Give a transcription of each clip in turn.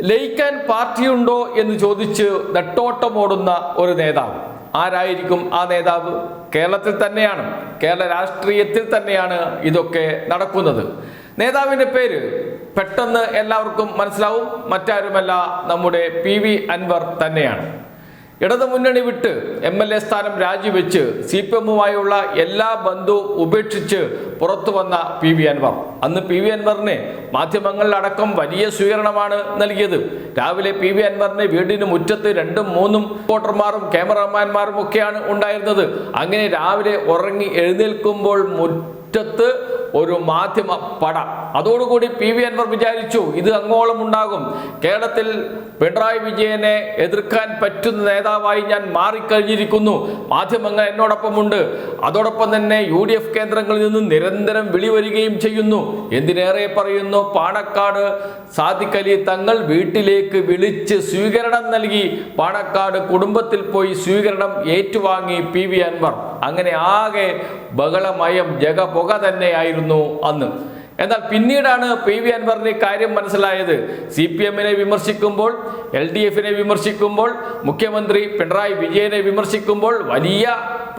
ലയിക്കാൻ പാർട്ടിയുണ്ടോ എന്ന് ചോദിച്ച് നെട്ടോട്ടമോടുന്ന ഒരു നേതാവ്. ആരായിരിക്കും ആ നേതാവ്? കേരളത്തിൽ തന്നെയാണ്, കേരള രാഷ്ട്രീയത്തിൽ തന്നെയാണ് ഇതൊക്കെ നടക്കുന്നത്. നേതാവിൻ്റെ പേര് പെട്ടെന്ന് എല്ലാവർക്കും മനസ്സിലാവും. മറ്റാരുമല്ല, നമ്മുടെ PV അൻവർ തന്നെയാണ്. ഇടതുമുന്നണി വിട്ട് MLA സ്ഥാനം രാജിവെച്ച് CPM-യുമായുള്ള എല്ലാ ബന്ധവും ഉപേക്ഷിച്ച് പുറത്തു വന്ന PV അൻവർ. അന്ന് PV അൻവറിന് മാധ്യമങ്ങളിലടക്കം വലിയ സ്വീകരണമാണ് നൽകിയത്. രാവിലെ PV അൻവറിന് വീടിന് മുറ്റത്ത് 2-3 റിപ്പോർട്ടർമാരും ക്യാമറമാന്മാരും ഒക്കെയാണ് ഉണ്ടായിരുന്നത്. അങ്ങനെ രാവിലെ ഉറങ്ങി എഴുന്നേൽക്കുമ്പോൾ മുറ്റത്ത് ഒരു മാധ്യമ പട. അതോടുകൂടി PV അൻവർ വിചാരിച്ചു ഇത് അങ്ങോളം ഉണ്ടാകും. കേരളത്തിൽ പിണറായി വിജയനെ എതിർക്കാൻ പറ്റുന്ന നേതാവായി ഞാൻ മാറിക്കഴിഞ്ഞിരിക്കുന്നു. മാധ്യമങ്ങൾ എന്നോടൊപ്പമുണ്ട്. അതോടൊപ്പം തന്നെ UDF കേന്ദ്രങ്ങളിൽ നിന്ന് നിരന്തരം വിളി വരികയും ചെയ്യുന്നു. എന്തിനേറെ പറയുന്നു, പാണക്കാട് സാദിഖ് അലി തങ്ങൾ വീട്ടിലേക്ക് വിളിച്ച് സ്വീകരണം നൽകി. പാണക്കാട് കുടുംബത്തിൽ പോയി സ്വീകരണം ഏറ്റുവാങ്ങി PV അൻവർ. അങ്ങനെ ആകെ ബഹളമയം ജഗപുക തന്നെയായിരുന്നു അന്ന്. എന്നാൽ പിന്നീടാണ് PV അൻവറിന് കാര്യം മനസ്സിലായത്. CPM-നെ വിമർശിക്കുമ്പോൾ, LDF-നെ വിമർശിക്കുമ്പോൾ, മുഖ്യമന്ത്രി പിണറായി വിജയനെ വിമർശിക്കുമ്പോൾ വലിയ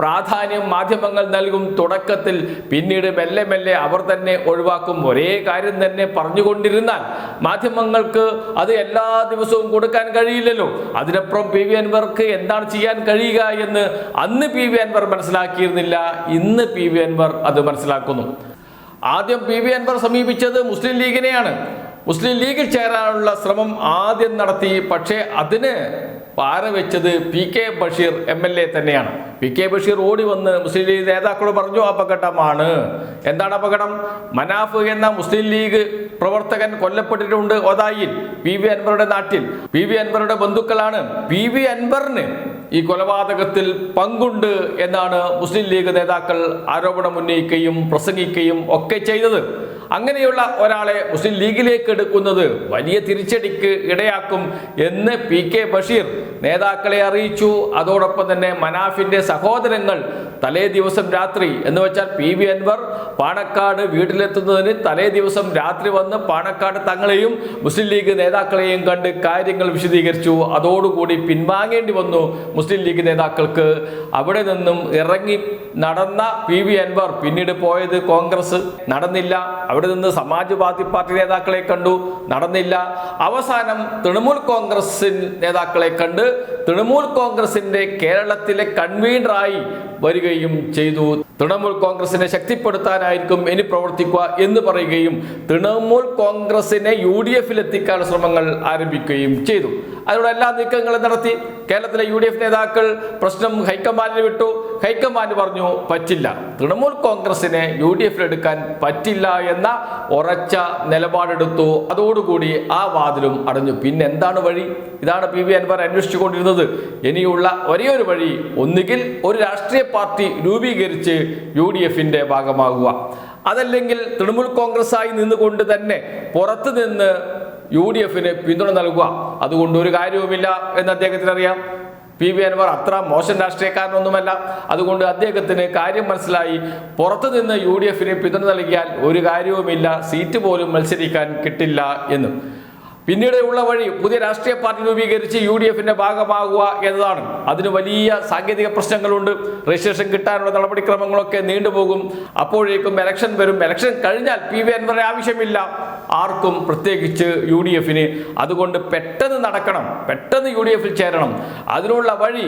പ്രാധാന്യം മാധ്യമങ്ങൾ നൽകും തുടക്കത്തിൽ. പിന്നീട് മെല്ലെ മെല്ലെ അവർ തന്നെ ഒഴിവാക്കും. ഒരേ കാര്യം തന്നെ പറഞ്ഞുകൊണ്ടിരുന്നാൽ മാധ്യമങ്ങൾക്ക് അത് എല്ലാ ദിവസവും കൊടുക്കാൻ കഴിയില്ലല്ലോ. അതിനപ്പുറം PV അൻവർക്ക് എന്താണ് ചെയ്യാൻ കഴിയുക എന്ന് അന്ന് PV അൻവർ മനസ്സിലാക്കിയിരുന്നില്ല. ഇന്ന് PV അൻവർ അത് മനസ്സിലാക്കുന്നു. ആദ്യം PV അൻവർ സമീപിച്ചത് മുസ്ലിം ലീഗിനെയാണ്. മുസ്ലിം ലീഗിൽ ചേരാനുള്ള ശ്രമം ആദ്യം നടത്തി. പക്ഷേ അതിന് പാര വെച്ചത് PK ബഷീർ MLA തന്നെയാണ്. PK ബഷീർ ഓടി വന്ന് മുസ്ലിം ലീഗ് നേതാക്കളോട് പറഞ്ഞു അപകടമാണ്. എന്താണ് അപകടം? മനാഫ് എന്ന മുസ്ലിം ലീഗ് പ്രവർത്തകൻ കൊല്ലപ്പെട്ടിട്ടുണ്ട് ഒതായിൽ, PV അൻവറുടെ നാട്ടിൽ. PV അൻവറുടെ ബന്ധുക്കളാണ്. PV അൻവറിന് ഈ കൊലപാതകത്തിൽ പങ്കുണ്ട് എന്നാണ് മുസ്ലിം ലീഗ് നേതാക്കൾ ആരോപണം ഉന്നയിക്കുകയും പ്രസംഗിക്കുകയും ഒക്കെ ചെയ്തത്. അങ്ങനെയുള്ള ഒരാളെ മുസ്ലിം ലീഗിലേക്ക് എടുക്കുന്നത് വലിയ തിരിച്ചടിക്ക് ഇടയാക്കും എന്ന് PK ബഷീർ നേതാക്കളെ അറിയിച്ചു. അതോടൊപ്പം തന്നെ മനാഫിന്റെ സഹോദരങ്ങൾ തലേ ദിവസം രാത്രി, എന്ന് വെച്ചാൽ PV അൻവർ പാണക്കാട് വീട്ടിലെത്തുന്നതിന് തലേ ദിവസം രാത്രി വന്ന് പാണക്കാട് തങ്ങളെയും മുസ്ലിം ലീഗ് നേതാക്കളെയും കണ്ട് കാര്യങ്ങൾ വിശദീകരിച്ചു. അതോടുകൂടി പിൻവാങ്ങേണ്ടി വന്നു മുസ്ലിം ലീഗ് നേതാക്കൾക്ക്. അവിടെ നിന്നും ഇറങ്ങി നടന്ന PV അൻവർ പിന്നീട് പോയത് കോൺഗ്രസ്, നടന്നില്ല. അവിടെ നിന്ന് സമാജ്വാദി പാർട്ടി നേതാക്കളെ കണ്ടു, നടന്നില്ല. അവസാനം തൃണമൂൽ കോൺഗ്രസ് നേതാക്കളെ കണ്ട് തൃണമൂൽ കോൺഗ്രസിന്റെ കേരളത്തിലെ കൺവീനറായി വരികയും ചെയ്തു. തൃണമൂൽ കോൺഗ്രസിനെ ശക്തിപ്പെടുത്താനായിരിക്കും ഇനി പ്രവർത്തിക്കുക എന്ന് പറയുകയും തൃണമൂൽ കോൺഗ്രസിനെ UDF-ൽ എത്തിക്കാനുള്ള ശ്രമങ്ങൾ ആരംഭിക്കുകയും ചെയ്തു. അതിനുള്ള എല്ലാ നീക്കങ്ങളും നടത്തി. കേരളത്തിലെ UDF നേതാക്കൾ പ്രശ്നം ഹൈക്കമാൻഡിന് വിട്ടു. ഹൈക്കമാൻഡ് പറഞ്ഞു പറ്റില്ല, തൃണമൂൽ കോൺഗ്രസിനെ UDF-ൽ എടുക്കാൻ പറ്റില്ല എന്ന ഉറച്ച നിലപാടെടുത്തു. അതോടുകൂടി ആ വാതിലും അടഞ്ഞു. പിന്നെ എന്താണ് വഴി? ഇതാണ് PV അൻവർ അന്വേഷിച്ചുകൊണ്ടിരുന്നത്. ഇനിയുള്ള ഒരേ ഒരു വഴി, ഒന്നുകിൽ ഒരു രാഷ്ട്രീയ പാർട്ടി രൂപീകരിച്ച് UDF-ന്റെ ഭാഗമാകുക, അതല്ലെങ്കിൽ തൃണമൂൽ കോൺഗ്രസ്സായി നിന്നുകൊണ്ട് തന്നെ പുറത്തു നിന്ന് UDF-ന് പിന്തുണ നൽകുക. അതുകൊണ്ട് ഒരു കാര്യവുമില്ല എന്ന് അദ്ദേഹത്തിന് അറിയാം. PV അൻവർ അത്ര മോശം രാഷ്ട്രീയക്കാരനൊന്നുമല്ല. അതുകൊണ്ട് അദ്ദേഹത്തിന് കാര്യം മനസ്സിലായി. പുറത്തു നിന്ന് UDF-ന് പിന്തുണ നൽകിയാൽ ഒരു കാര്യവുമില്ല, സീറ്റ് പോലും മത്സരിക്കാൻ കിട്ടില്ല എന്ന്. പിന്നീട് ഉള്ള വഴി പുതിയ രാഷ്ട്രീയ പാർട്ടി രൂപീകരിച്ച് UDF-ന്റെ ഭാഗമാകുക എന്നതാണ്. അതിന് വലിയ സാങ്കേതിക പ്രശ്നങ്ങളുണ്ട്. രജിസ്ട്രേഷൻ കിട്ടാനുള്ള നടപടിക്രമങ്ങളൊക്കെ നീണ്ടുപോകും. അപ്പോഴേക്കും ഇലക്ഷൻ വരും. ഇലക്ഷൻ കഴിഞ്ഞാൽ PV അൻവറിന്റെ ആവശ്യമില്ല ആർക്കും, പ്രത്യേകിച്ച് UDF-ന്. അതുകൊണ്ട് പെട്ടെന്ന് നടക്കണം, പെട്ടെന്ന് UDF-ൽ ചേരണം. അതിനുള്ള വഴി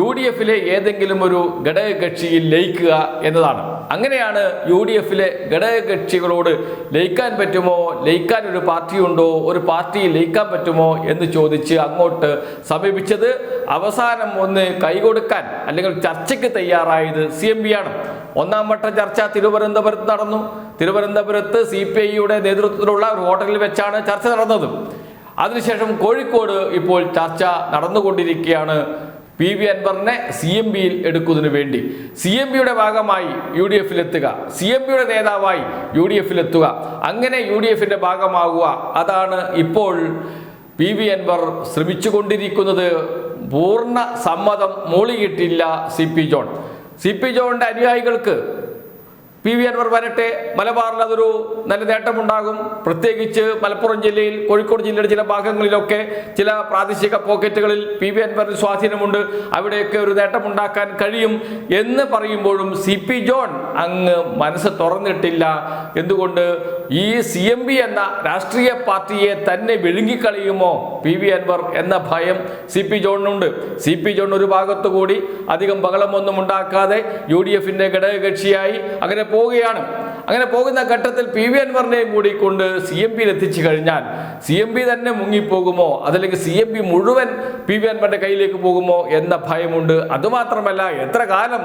UDF-ലെ ഏതെങ്കിലും ഒരു ഘടകകക്ഷിയിൽ ലയിക്കുക എന്നതാണ്. അങ്ങനെയാണ് UDF-ലെ ഘടകകക്ഷികളോട് ലയിക്കാൻ പറ്റുമോ, ലയിക്കാൻ ഒരു പാർട്ടിയുണ്ടോ, ഒരു പാർട്ടി ലയിക്കാൻ പറ്റുമോ എന്ന് ചോദിച്ച് അങ്ങോട്ട് സമീപിച്ചത്. അവസാനം ഒന്ന് കൈകൊടുക്കാൻ അല്ലെങ്കിൽ ചർച്ചയ്ക്ക് തയ്യാറായത് CMB ആണ്. ഒന്നാം വട്ട ചർച്ച തിരുവനന്തപുരത്ത് നടന്നു. തിരുവനന്തപുരത്ത് CPI-യുടെ നേതൃത്വത്തിലുള്ള ഒരു ഹോട്ടലിൽ വെച്ചാണ് ചർച്ച നടന്നത്. അതിനുശേഷം കോഴിക്കോട് ഇപ്പോൾ ചർച്ച നടന്നുകൊണ്ടിരിക്കുകയാണ്. PV അൻവറിനെ CMB-യിൽ എടുക്കുന്നതിന് വേണ്ടി CMB-യുടെ ഭാഗമായി UDF-ൽ എത്തുക, CMB-യുടെ നേതാവായി UDF-ൽ എത്തുക, അങ്ങനെ UDF-ന്റെ ഭാഗമാകുക. അതാണ് ഇപ്പോൾ PV അൻവർ ശ്രമിച്ചുകൊണ്ടിരിക്കുന്നത്. പൂർണ്ണ സമ്മതം മൂളിയിട്ടില്ല CP ജോൺ. CP ജോണിന്റെ അനുയായികൾക്ക് PV അൻവർ വരട്ടെ, മലബാറിൽ അതൊരു നല്ല നേട്ടമുണ്ടാകും. പ്രത്യേകിച്ച് മലപ്പുറം ജില്ലയിൽ, കോഴിക്കോട് ജില്ലയുടെ ചില ഭാഗങ്ങളിലൊക്കെ ചില പ്രാദേശിക പോക്കറ്റുകളിൽ PV അൻവറിന് സ്വാധീനമുണ്ട്, അവിടെയൊക്കെ ഒരു നേട്ടമുണ്ടാക്കാൻ കഴിയും എന്ന് പറയുമ്പോഴും CP ജോൺ അങ്ങ് മനസ്സ് തുറന്നിട്ടില്ല. എന്തുകൊണ്ട്? ഈ CMB എന്ന രാഷ്ട്രീയ പാർട്ടിയെ തന്നെ വിഴുങ്ങിക്കളയുമോ PV അൻവർ എന്ന ഭയം CP ജോണിനുണ്ട്. CP ജോൺ ഒരു ഭാഗത്തു കൂടി അധികം ബഹളമൊന്നും ഉണ്ടാക്കാതെ UDFന്റെ ഘടകകക്ഷിയായി അങ്ങനെ പോവുകയാണ്. അങ്ങനെ പോകുന്ന ഘട്ടത്തിൽ PV അൻവറിനെയും കൂടി കൊണ്ട് CMBയിൽ എത്തിച്ചു കഴിഞ്ഞാൽ CMB തന്നെ മുങ്ങിപ്പോകുമോ, അതല്ലെങ്കിൽ CMB മുഴുവൻ PV അൻവറിന്റെ കയ്യിലേക്ക് പോകുമോ എന്ന ഭയമുണ്ട്. അതുമാത്രമല്ല, എത്ര കാലം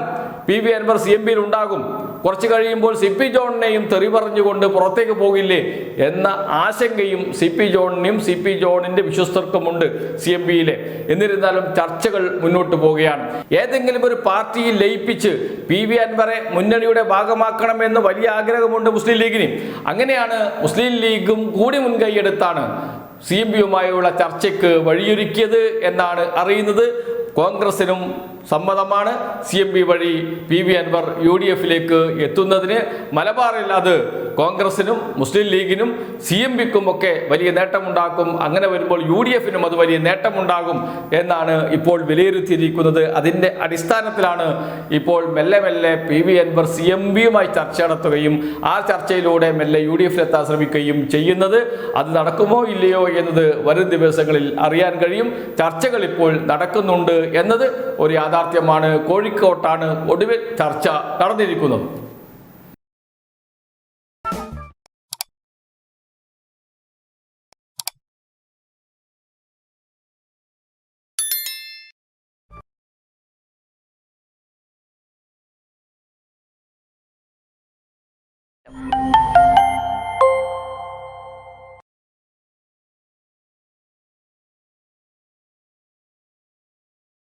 PV അൻവർ CMBയിൽ ഉണ്ടാകും? കുറച്ച് കഴിയുമ്പോൾ CP ജോണിനെയും തെറി പറഞ്ഞുകൊണ്ട് പുറത്തേക്ക് പോകില്ലേ എന്ന ആശങ്കയും CP ജോണിനും CP ജോണിന്റെ വിശ്വസ്തർക്കുമുണ്ട് CMBയിലെ. എന്നിരുന്നാലും ചർച്ചകൾ മുന്നോട്ട് പോവുകയാണ്. ഏതെങ്കിലും ഒരു പാർട്ടിയിൽ ലയിപ്പിച്ച് PV അൻവറെ മുന്നണിയുടെ ഭാഗമാക്കണമെന്ന് വലിയ ആഗ്രഹമുണ്ട് മുസ്ലിം ലീഗിന്. അങ്ങനെയാണ് മുസ്ലിം ലീഗും കൂടി മുൻകൈയെടുത്താണ് CMBയുമായുള്ള ചർച്ചയ്ക്ക് വഴിയൊരുക്കിയത് എന്നാണ് അറിയുന്നത്. കോൺഗ്രസിനും സമ്മതമാണ് CMB വഴി PV അൻവർ UDFലേക്ക് എത്തുന്നതിന്. മലബാറിൽ അത് കോൺഗ്രസിനും മുസ്ലിം ലീഗിനും CMBക്കും ഒക്കെ വലിയ നേട്ടമുണ്ടാക്കും. അങ്ങനെ വരുമ്പോൾ UDFനും അത് വലിയ നേട്ടമുണ്ടാകും എന്നാണ് ഇപ്പോൾ വിലയിരുത്തിയിരിക്കുന്നത്. അതിൻ്റെ അടിസ്ഥാനത്തിലാണ് ഇപ്പോൾ മെല്ലെ മെല്ലെ PV അൻവർ CMBയുമായി ചർച്ച നടത്തുകയും ആ ചർച്ചയിലൂടെ മെല്ലെ UDFിലെത്താൻ ശ്രമിക്കുകയും ചെയ്യുന്നത്. അത് നടക്കുമോ ഇല്ലയോ എന്നത് വരും ദിവസങ്ങളിൽ അറിയാൻ കഴിയും. ചർച്ചകൾ ഇപ്പോൾ നടക്കുന്നുണ്ട് എന്നത് ഒരു യാഥാർത്ഥ്യമാണ്. കോഴിക്കോട്ടാണ് ഒടുവിൽ ചർച്ച നടന്നിരിക്കുന്നത്.